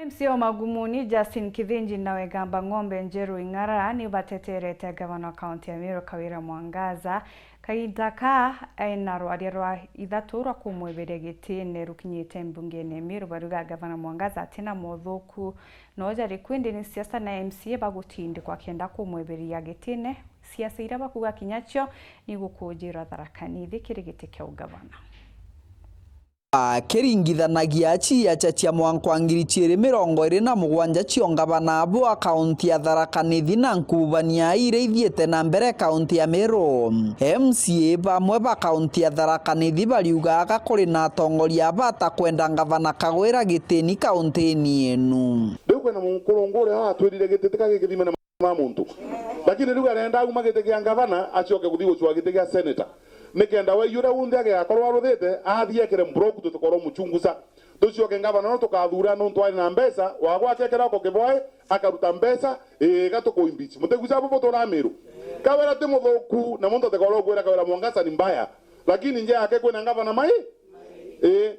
MCO magumuni Justin Kithinji nawe gamba ng'ombe njeru ing'ara ni bateterete gavana kaunti ya Meru KAWIRA Mwangaza kaitaka na rwa ithatu rwa kumweberia gitine rukinyite mbungene Meru BARIUGA gavana Mwangaza atina muthuku noja rikwindi ni siasa na MCA bagutindi kwa kenda kumweberia gitine siasa ira bakuga kinyacho ni gukujira THARAKA NITHI kirigiti kya ugavana. Kiringithanagia Ciaca Cia mwaka 2027 ciongavana abo a kaunti ya THARAKA NITHI na nkubania ire ithiete na mbere kaunti ya Meru. MCA bamwe ba kaunti ya THARAKA NITHI bariugaga kuri na atongoria bata kwenda gavana KAGWEKETHWA gitini kaunti-ini enu. Riu kwena mukurungure twirire gititi kagithime na muntu lakini riu arenda auma gititi kia gavana acoke guthii gucua gititi kia senator nikenda we yure unde age akorwa ruthite athie kire mbroku tukorwo muchunguza tucioke gavana no tukathura no twari na mbesa wagwake kira ko kiboe akaruta mbesa gatuko impeach muteguza bobo tora Meru KAWIRA te muthuku na muntu tekorwo gwira KAWIRA Mwangaza ni mbaya lakini nje yake kwena gavana mai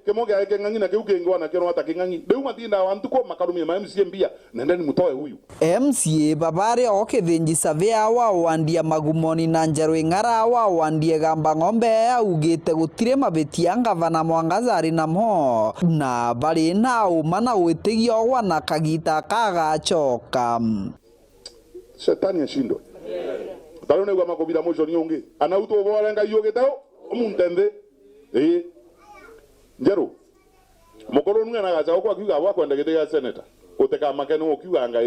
kemoge ake ngangi na kiuke ngwana kero hata kingangi riu matinda wantu ko makarumia ma MCA mbia nenda ni mutoe huyu MCA babare o Kithinji savea wa wandia magumoni na njeru ing'ara wa wandie gamba ng'ombe augite gutire mabetia gavana Mwangaza ari namo na bari na umana witigio wana kagita kagachoka shetani ashindwe taro ne gwa makobira mojo nyonge anauto borenga yogetao umuntende njeru mukoro nunga na gacha kwa kiuga wa kwenda gite ya senator uteka makeno okiuga nga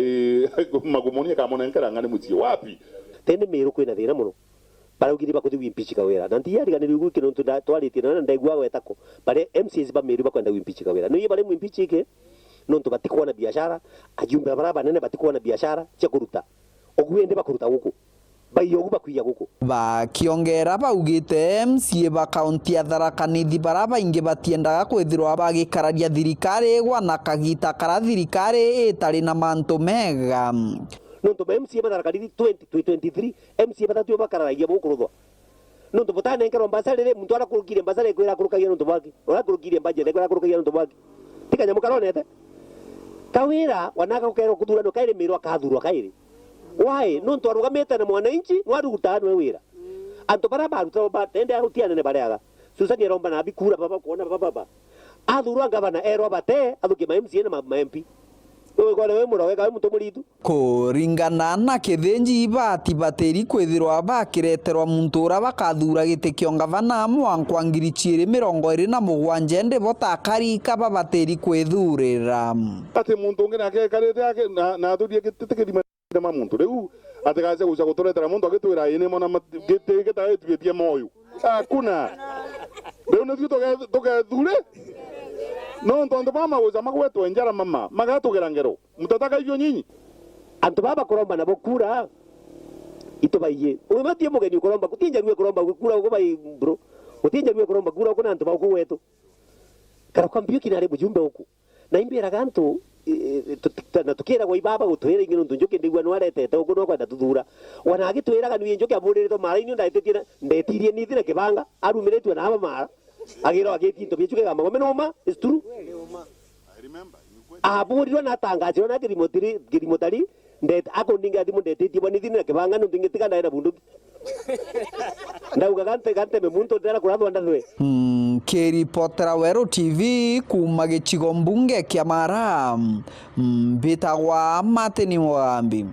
magumoni ka monenkera ngani mutio wapi tene Meru kwina thina muno baraugiri bakuthi wimpeach KAWIRA na ntiari ganiri ugu kino ntunda twaritie na ndaigwa wetako bare MCs ba Meru bakwenda wimpeach KAWIRA no yebare wimpeach ike no ntu batikwa na biashara ajumbe baraba nene batikwa na biashara cia kuruta ogwende bakuruta guku bayogu bakwiya guku bakiongera baugite MCA ba kaunti ya THARAKA NITHI baraba inge batiendaga kwithirwa bagikararia thirikari gwana kagita kara thirikari itari na mantu mega nonto MCA ba THARAKA NITHI 2023 MCA batatu bakararagia bukuruthwa nonto botane ngero mbasarire muntu arakurukire mbasare kwira kurukagia nonto baki orakurukire mbaje kwira kurukagia nonto baki tikanya mukaronete KAWIRA wanaka kukero kuthurano kaire Meru akathurwa kaire why nonto arugamete na mwananchi warutano wira anto baraba ruta batende arutiane ne bareaga susani romba na bikura baba kuona baba athurwa gavana ero bate athuke ma MCA na ma MP wewe kwa wewe murowe ka muntu muritu kuringana na Kithinji bati bateri kwithirwa bakireterwa muntu ura bakathura gite kio gavana mwaka 2027 ndi botakarika babateri kwithurira ati muntu ungi nake karete yake na athurie gite kithima ma muntu riu atikaze guca guturetera muntu agitwira ine mona gite gitaetugetie moyo hakuna riu nithio tugethure no ntondo mama guca magwetwo njara mama magatugera ngero mutataka ivyo nyinyi antu baba kuromba na bokura itobaye umatie mugeni kuromba kutinja rwe kuromba kura uko bai bro kutinja rwe kuromba kura uko nantu ba kuwetu kara kwambio kinare bujumbe uku na imbira gantu na tukira gwa ibaba gutwira ingino NJUKI ndigwa nwaretete uko no kwenda tuthura wana agitwiraga ni NJUKI amurire maraini ndaitetie ndetirie nithi na kibanga arumiretwe na aba mara agiro agetinto bichuke kama gomenoma is true I remember aburirwa na tangaziro na girimotari ndet akondinga thimu ndetetie bonithi na kibanga no ndingitika ndaira bunduki ndauga gante me muntu ndera kurathwa ndathwe Kiripotera Weru TV kuma gicigo mbunge kia Mara mbitagwa Mateni Mwambi.